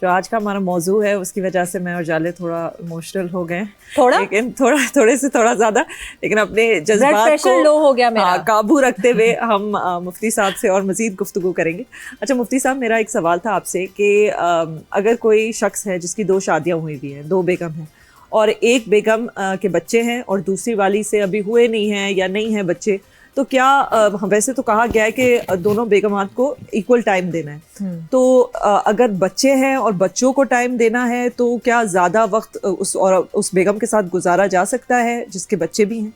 جو آج کا ہمارا موضوع ہے اس کی وجہ سے میں اور جالے تھوڑا ایموشنل ہو گئے لیکن تھوڑا زیادہ لیکن اپنے جذبات کو لو ہو گیا قابو رکھتے ہوئے ہم مفتی صاحب سے اور مزید گفتگو کریں گے. اچھا مفتی صاحب, میرا ایک سوال تھا آپ سے کہ اگر کوئی شخص ہے جس کی 2 شادیاں ہوئی ہوئی ہیں, 2 بیگم ہیں, اور ایک بیگم کے بچے ہیں اور دوسری والی سے ابھی ہوئے نہیں ہیں یا نہیں ہیں بچے, تو کیا ویسے تو کہا گیا ہے کہ دونوں بیگمات کو ایکول ٹائم دینا ہے, تو اگر بچے ہیں اور بچوں کو ٹائم دینا ہے تو کیا زیادہ وقت اس بیگم کے ساتھ گزارا جا سکتا ہے جس کے بچے بھی ہیں؟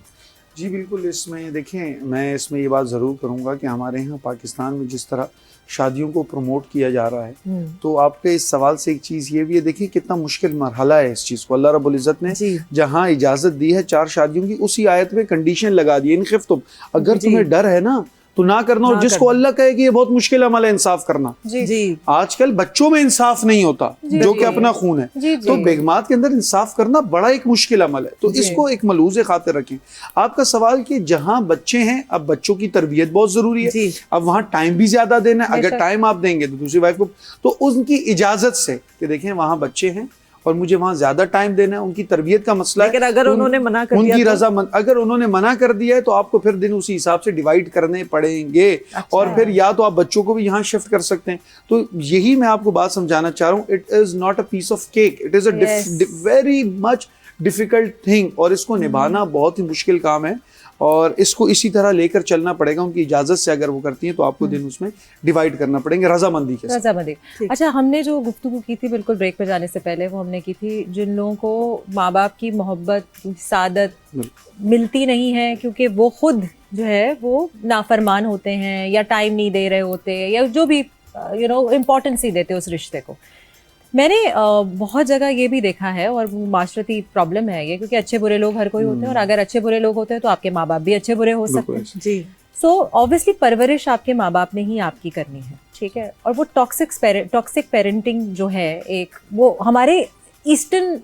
جی بالکل. اس میں دیکھیں, میں اس میں یہ بات ضرور کروں گا کہ ہمارے یہاں پاکستان میں جس طرح شادیوں کو پروموٹ کیا جا رہا ہے, تو آپ کے اس سوال سے ایک چیز یہ بھی ہے, دیکھیں کتنا مشکل مرحلہ ہے اس چیز کو. اللہ رب العزت نے جہاں اجازت دی ہے 4 شادیوں کی, اسی آیت میں کنڈیشن لگا دی, ان خفتم, اگر تمہیں ڈر ہے نا تو نہ کرنا. اور جس کو اللہ کہے کہ یہ بہت مشکل عمل ہے انصاف کرنا, آج کل بچوں میں انصاف نہیں ہوتا جو کہ اپنا خون ہے, تو بیگمات کے اندر انصاف کرنا بڑا ایک مشکل عمل ہے. تو اس کو ایک ملحوظ خاطر رکھیں. آپ کا سوال کہ جہاں بچے ہیں, اب بچوں کی تربیت بہت ضروری ہے, اب وہاں ٹائم بھی زیادہ دینا ہے. اگر ٹائم آپ دیں گے تو دوسری وائف کو, تو ان کی اجازت سے کہ دیکھیں وہاں بچے ہیں اور مجھے وہاں زیادہ ٹائم دینا ہے, ان کی تربیت کا مسئلہ ہے. لیکن اگر انہوں نے منع کر دیا, ان کی رضامند, اگر انہوں نے منع کر دیا ہے تو آپ کو پھر دن اسی حساب سے ڈیوائڈ کرنے پڑیں گے. اور پھر یا تو آپ بچوں کو بھی یہاں شفٹ کر سکتے ہیں. تو یہی میں آپ کو بات سمجھانا چاہ رہا ہوں, it is not a piece of cake, it is a very much difficult thing, اور اس کو نبھانا بہت ہی مشکل کام ہے, اور اس کو اسی طرح لے کر چلنا پڑے گا. ان کی اجازت سے اگر وہ کرتی ہیں تو آپ کو دن اس میں ڈیوائڈ کرنا پڑیں گے رضامندی کے ساتھ. رضامندی. اچھا, ہم نے جو گفتگو کی تھی بالکل بریک پہ جانے سے پہلے, وہ ہم نے کی تھی جن لوگوں کو ماں باپ کی محبت, سعادت ملتی نہیں ہے کیونکہ وہ خود جو ہے وہ نافرمان ہوتے ہیں یا ٹائم نہیں دے رہے ہوتے یا جو بھی امپورٹنس ہی دیتے اس رشتے کو. میں نے بہت جگہ یہ بھی دیکھا ہے, اور معاشرتی پرابلم ہے یہ, کیونکہ اچھے برے لوگ ہر کوئی ہوتے ہیں, اور اگر اچھے برے لوگ ہوتے ہیں تو آپ کے ماں باپ بھی اچھے برے ہو سکتے ہیں. جی. سو آبویسلی پرورش آپ کے ماں باپ نے ہی آپ کی کرنی ہے, ٹھیک ہے. اور وہ ٹاکسک پیرنٹنگ جو ہے ایک, وہ ہمارے ایسٹرن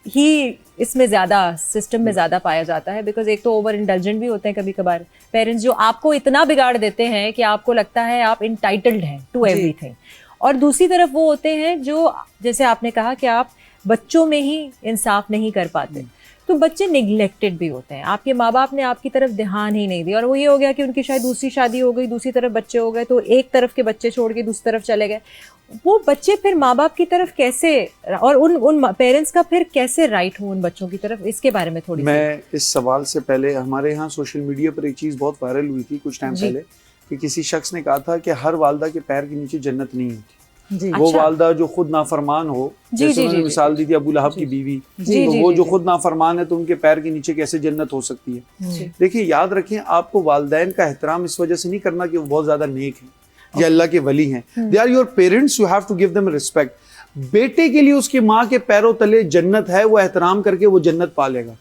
ہی اس میں زیادہ سسٹم میں زیادہ پایا جاتا ہے, بیکاز ایک تو اوور انڈلجنٹ بھی ہوتے ہیں کبھی کبھار پیرنٹس, جو آپ کو اتنا بگاڑ دیتے ہیں کہ آپ کو لگتا ہے آپ انٹائٹلڈ ہیں ٹو ایوری تھنگ. اور دوسری طرف وہ ہوتے ہیں جو, جیسے آپ نے کہا کہ آپ بچوں میں ہی انصاف نہیں کر پاتے, تو بچے نگلیکٹڈ بھی ہوتے ہیں. آپ کے ماں باپ نے آپ کی طرف دھیان ہی نہیں دیا, اور وہ یہ ہو گیا کہ ان کی شاید دوسری شادی ہو گئی, دوسری طرف بچے ہو گئے, تو ایک طرف کے بچے چھوڑ کے دوسری طرف چلے گئے. وہ بچے پھر ماں باپ کی طرف کیسے, اور ان پیرنٹس کا پھر کیسے رائٹ ہو ان بچوں کی طرف, اس کے بارے میں تھوڑی. میں اس سوال سے پہلے, ہمارے یہاں سوشل میڈیا پر ایک چیز بہت وائرل ہوئی تھی کچھ ٹائم پہلے, کہ کسی شخص نے کہا تھا کہ ہر والدہ کے پیر کے نیچے جنت نہیں ہوتی. وہ والدہ جو خود نافرمان ہو, جیسے انہوں نے مثال دی تھی ابو لہب کی بیوی, تو وہ جو خود نافرمان ہے تو ان کے پیر کے نیچے کیسے جنت ہو سکتی ہے. دیکھیں یاد رکھیں, آپ کو والدین کا احترام اس وجہ سے نہیں کرنا کہ وہ بہت زیادہ نیک ہیں یا اللہ کے ولی ہیں. They are your parents, you have to give them respect. بیٹے کے لیے اس کی ماں کے پیروں تلے جنت ہے, وہ احترام کر کے وہ جنت پالے گا.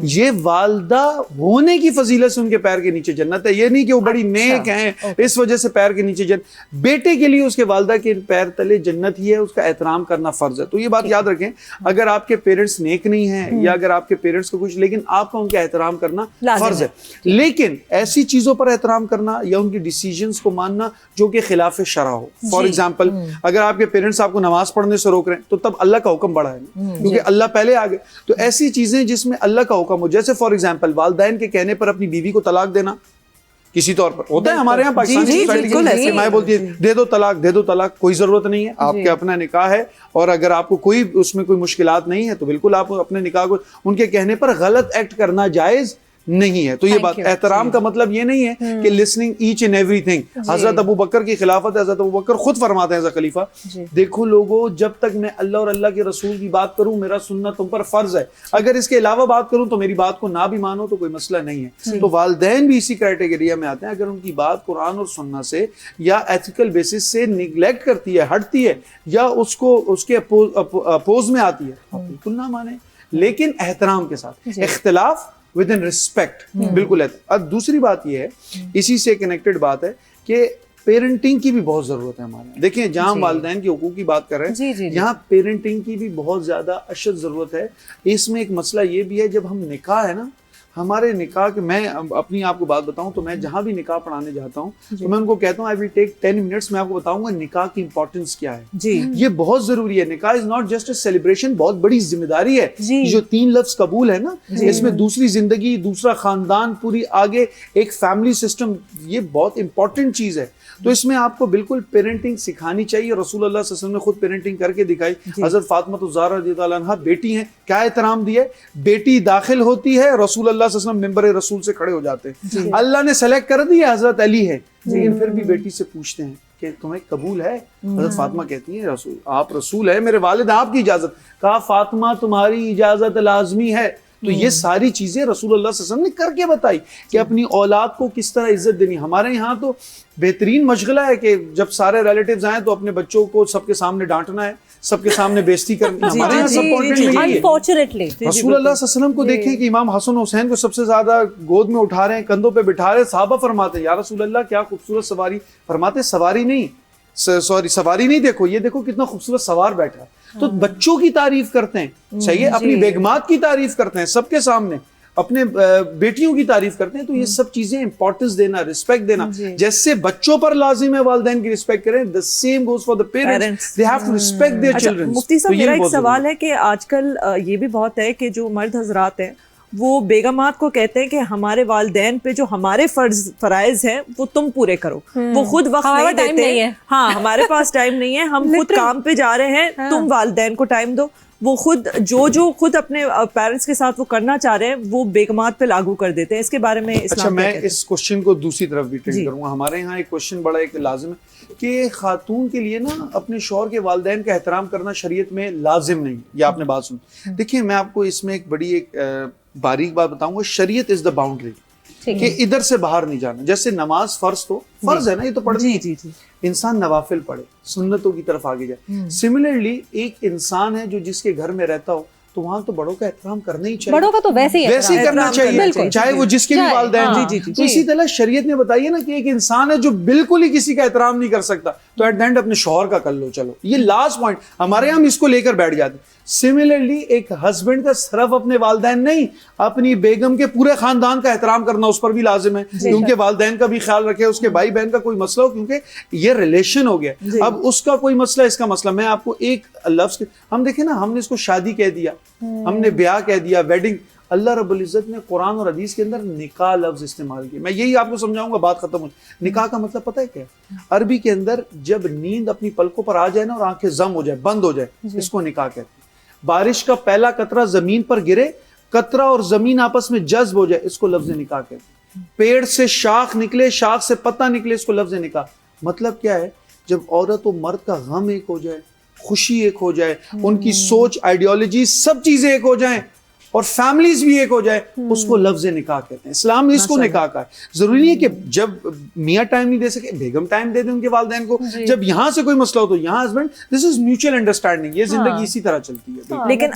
یہ والدہ ہونے کی فضیلت سے ان کے پیر کے نیچے جنت ہے, یہ نہیں کہ وہ بڑی نیک ہیں اس وجہ سے پیر کے نیچے جنت. بیٹے کے لیے اس کے والدہ کے پیر تلے جنت ہی ہے, اس کا احترام کرنا فرض ہے. تو یہ بات یاد رکھیں, اگر آپ کے پیرنٹس نیک نہیں ہیں یا اگر آپ کے پیرنٹس کو کچھ, لیکن آپ کا ان کا احترام کرنا فرض ہے. لیکن ایسی چیزوں پر احترام کرنا یا ان کی ڈیسیجنز کو ماننا جو کہ خلاف شرع ہو. فار ایگزامپل, اگر آپ کے پیرنٹس آپ کو نماز پڑھنے سے روک رہے ہیں تو تب اللہ کا حکم بڑا ہے نا, کیونکہ اللہ پہلے آ گئے. تو ایسی چیزیں جس میں اللہ کا حکم ہو, جیسے فار ایگزامپل والدین کے کہنے پر اپنی بیوی کو طلاق دینا کسی طور پر ہوتا ہے ہمارے یہاں پاکستانی سوسائٹی, مائیں بولتی ہے دے دو طلاق, دے دو طلاق, کوئی ضرورت نہیں ہے, آپ کے اپنا نکاح ہے, اور اگر آپ کو کوئی اس میں کوئی مشکلات نہیں ہے تو بالکل آپ اپنے نکاح کو, ان کے کہنے پر غلط ایکٹ کرنا جائز نہیں ہے. تو یہ بات, احترام کا مطلب یہ نہیں ہے کہ لسننگ ایچ اینڈ ایوری تھنگ. حضرت ابو بکر کی خلافت ہے, حضرت ابو بکر خود فرماتے ہیں ایز اے خلیفہ, دیکھو لوگوں, جب تک میں اللہ اور اللہ کے رسول کی بات کروں میرا سننا تم پر فرض ہے, اگر اس کے علاوہ بات کروں تو میری بات کو نہ بھی مانو تو کوئی مسئلہ نہیں ہے. تو والدین بھی اسی کرائٹیریا میں آتے ہیں. اگر ان کی بات قرآن اور سنت سے یا ایتھیکل بیسس سے نگلیکٹ کرتی ہے, ہٹتی ہے, یا اس کو اس کے اپوز میں آتی ہے, آپ بالکل نہ مانیں, لیکن احترام کے ساتھ, اختلاف ود ان ریسپیکٹ, بالکل ہے. اب دوسری بات یہ ہے, اسی سے کنیکٹڈ بات ہے کہ پیرنٹنگ کی بھی بہت ضرورت ہے ہمارے یہاں. دیکھیں جہاں ہم والدین کے حقوق کی بات کر رہے ہیں, یہاں پیرنٹنگ کی بھی بہت زیادہ اشد ضرورت ہے. اس میں ایک مسئلہ یہ بھی ہے, جب ہم نکاح ہے نا, ہمارے نکاح کے, میں اپنی آپ کو بات بتاؤں تو میں جہاں بھی نکاح پڑھانے جاتا ہوں تو میں ان کو کہتا ہوں I will take 10 minutes, میں آپ کو بتاؤں گا نکاح کی امپورٹنس کیا ہے. یہ بہت ضروری ہے. Nikah is not just a celebration, بہت بڑی ذمہ داری ہے. جو 3 لفظ قبول ہے نا, اس میں دوسری زندگی, دوسرا خاندان, پوری آگے ایک فیملی سسٹم, یہ بہت امپورٹنٹ چیز ہے. تو اس میں آپ کو بالکل پیرنٹنگ سکھانی چاہیے. رسول اللہ صلی اللہ علیہ وسلم نے خود پیرنٹنگ کر کے دکھائی. حضرت فاطمہ الزہرا رضی اللہ عنہا بیٹی ہیں, کیا احترام دیا ہے, بیٹی داخل ہوتی ہے رسول اللہ صلی اللہ علیہ وسلم ممبر رسول سے کھڑے ہو جاتے ہیں. اللہ نے سلیکٹ کر دیا حضرت علی ہے, لیکن پھر بھی بیٹی سے پوچھتے ہیں کہ تمہیں قبول ہے. حضرت فاطمہ کہتی ہیں رسول, آپ رسول ہے, میرے والد آپ کی اجازت. کہا فاطمہ تمہاری اجازت لازمی ہے. تو یہ ساری چیزیں رسول اللہ صلی اللہ علیہ وسلم نے کر کے بتائی کہ اپنی اولاد کو کس طرح عزت دینی. ہمارے یہاں تو بہترین مشغلہ ہے کہ جب سارے ریلیٹیوز آئیں تو اپنے بچوں کو سب کے سامنے ڈانٹنا ہے, سب کے سامنے بےزتی کرنی ہے. ہمارے یہاں سب انفارچونیٹلی رسول اللہ صلی اللہ علیہ وسلم کو دیکھیں کہ امام حسن حسین کو سب سے زیادہ گود میں اٹھا رہے ہیں, کندھوں پہ بٹھا رہے ہیں. صحابہ فرماتے ہیں یا رسول اللہ کیا خوبصورت سواری. فرماتے سواری نہیں, دیکھو یہ دیکھو کتنا خوبصورت سوار بیٹھا ہے. تو بچوں کی تعریف کرتے ہیں, صحیح ہے, اپنی بیگمات کی تعریف کرتے ہیں سب کے سامنے, اپنے بیٹیوں کی تعریف کرتے ہیں. تو یہ سب چیزیں امپورٹنس دینا, رسپیکٹ دینا, جیسے بچوں پر لازم ہے والدین کی رسپیکٹ کریں, the same goes for the parents. They have to respect their children. مفتی صاحب میرا ایک سوال ہے کہ آج کل یہ بھی بہت ہے کہ جو مرد حضرات ہیں وہ بیگمات کو کہتے ہیں کہ ہمارے والدین پہ جو ہمارے فرائض ہیں وہ تم پورے کرو. وہ خود وقت نہیں دیتے, ہاں ہمارے پاس ٹائم نہیں ہے, ہم خود کام پہ جا رہے ہیں, تم والدین کو ٹائم دو. وہ خود جو خود اپنے پیرنٹس کے ساتھ وہ کرنا چاہ رہے ہیں وہ بیگمات پہ لاگو کر دیتے ہیں. اس کے بارے میں اچھا, میں اس کوشچن کو دوسری طرف بھی ٹرین کروں گا. ہمارے یہاں ایک کوشچن بڑا ایک لازم ہے کہ خاتون کے لیے نا اپنے شوہر کے والدین کا احترام کرنا شریعت میں لازم نہیں. یہ آپ نے بات سنی. دیکھیے میں آپ کو اس میں ایک بڑی ایک باریک بات بتاؤں گا. شریعت از دا باؤنڈری, کہ ادھر سے باہر نہیں جانا. جیسے نماز فرض ہے نا, یہ تو پڑھنی ہے. انسان نوافل پڑھے, سنتوں کی طرف آگے جائے. سملرلی ایک انسان ہے جو جس کے گھر میں رہتا ہو تو وہاں تو بڑوں کا احترام کرنا ہی چاہیے. بڑوں کا تو ویسے ہی کرنا چاہیے, چاہے وہ جس کے بھی والدین. تو اسی طرح شریعت نے بتائیے نا کہ ایک انسان ہے جو بالکل ہی کسی کا احترام نہیں کر سکتا, تو ایٹ دا اینڈ اپنے شوہر کا کر لو. چلو یہ لاسٹ پوائنٹ ہمارے یہاں ہم اس کو لے کر بیٹھ جاتے. سملرلی ایک ہسبینڈ کا صرف اپنے والدین نہیں, اپنی بیگم کے پورے خاندان کا احترام کرنا اس پر بھی لازم ہے, کیونکہ والدین کا بھی خیال رکھے, اس کے بھائی بہن کا کوئی مسئلہ ہو, کیونکہ یہ ریلیشن ہو گیا. اب اس کا کوئی مسئلہ, اس کا مسئلہ. میں آپ کو ایک لفظ, ہم دیکھیں نا, ہم نے اس کو شادی کہہ دیا, ہم نے بیاہ کہہ دیا, ویڈنگ. اللہ رب العزت نے قرآن اور حدیث کے اندر نکاح لفظ استعمال کیا. میں یہی آپ کو سمجھاؤں گا, بات ختم ہو. نکاح کا مطلب پتہ ہے کیا ہے؟ عربی کے اندر جب نیند اپنی پلکوں پر آ جائے نا اور آنکھیں ضم ہو جائے, بند ہو جائے, اس کو نکاح کہتے ہیں. بارش کا پہلا قطرہ زمین پر گرے, قطرہ اور زمین آپس میں جذب ہو جائے, اس کو لفظ نکاح کہتے ہیں. پیڑ سے شاخ نکلے, شاخ سے پتہ نکلے, اس کو لفظ نکاح. مطلب کیا ہے؟ جب عورت و مرد کا غم ایک ہو جائے, خوشی ایک ہو جائے, ان کی سوچ, آئیڈیالوجی, سب چیزیں ایک ہو جائیں, اور فیملیز بھی ایک ہو جائے, اس کو لفظ نکاح کہتے ہیں. اسلام نے اس کو نکاح کہا ہے. ضروری نہیں ہے کہ جب میاں ٹائم نہیں دے سکے بیگم ٹائم دے دیں ان کے والدین کو. جب یہاں سے کوئی مسئلہ ہو تو یہاں husband, this is mutual understanding. یہ زندگی اسی طرح چلتی ہے. لیکن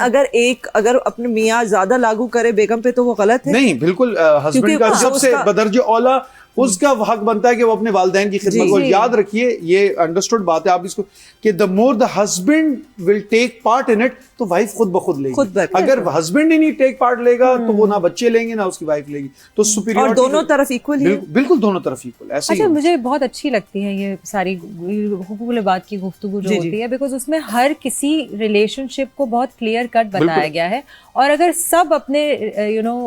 اگر اپنے میاں زیادہ لاگو کرے بیگم پہ تو وہ غلط ہے. نہیں, بالکل. ہسبینڈ کا سب سے بدرجہ اولا اس کا حق بنتا ہے کہ وہ اپنے والدین کی خدمت کو. یاد رکھیے, یہ انڈرسٹوڈ بات ہے, آپ اس کو, کہ the more the husband will take part in it, تو وائف خود بخود لے گی. اگر ہسبینڈ ہی نہیں ٹیک پارٹ لے گا تو وہ نہ بچے لیں گے نہ اس کی وائف لے گی. تو سپیریورٹی, اور دونوں طرف ایکول ہے. بالکل دونوں طرف ایکول. ایسے اچھا, مجھے بہت اچھی لگتی ہے یہ ساری حقوق العباد کی گفتگو جو ہوتی ہے, بیکاز اس میں ہر کسی ریلیشن شپ کو بہت کلیئر کٹ بتایا گیا ہے. اور اگر سب اپنے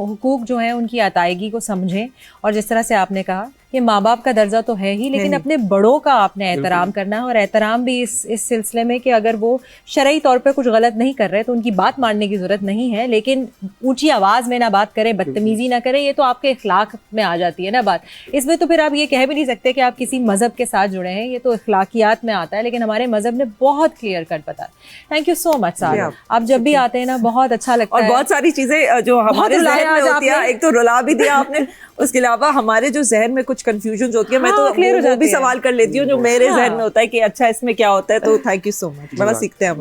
حقوق جو ہیں ان کی ادائیگی کو سمجھیں, اور جس طرح سے آپ نے کہا یہ ماں باپ کا درجہ تو ہے ہی, لیکن اپنے بڑوں کا آپ نے احترام کرنا ہے. اور احترام بھی اس سلسلے میں کہ اگر وہ شرعی طور پہ کچھ غلط نہیں کر رہے تو ان کی بات ماننے کی ضرورت نہیں ہے, لیکن اونچی آواز میں نہ بات کریں, بدتمیزی نہ کریں, یہ تو آپ کے اخلاق میں آ جاتی ہے نا بات. اس میں تو پھر آپ یہ کہہ بھی نہیں سکتے کہ آپ کسی مذہب کے ساتھ جڑے ہیں, یہ تو اخلاقیات میں آتا ہے, لیکن ہمارے مذہب نے بہت کلیئر کٹ بتایا. تھینک یو سو مچ صاحب, آپ جب بھی آتے ہیں نا بہت اچھا لگتا ہے. اور بہت ساری چیزیں جو ہمارے ذہن میں ہوتی ہیں, ایک تو رلا بھی دیا آپ نے, اس کے علاوہ ہمارے جو ذہن میں کچھ کنفیوژن ہوتی ہے, میں تو وہ بھی سوال کر لیتی ہوں جو میرے ذہن میں ہوتا ہے کہ اچھا اس میں کیا ہوتا ہے. تو تھینک یو سو مچ, بڑا سیکھتے ہیں ہم.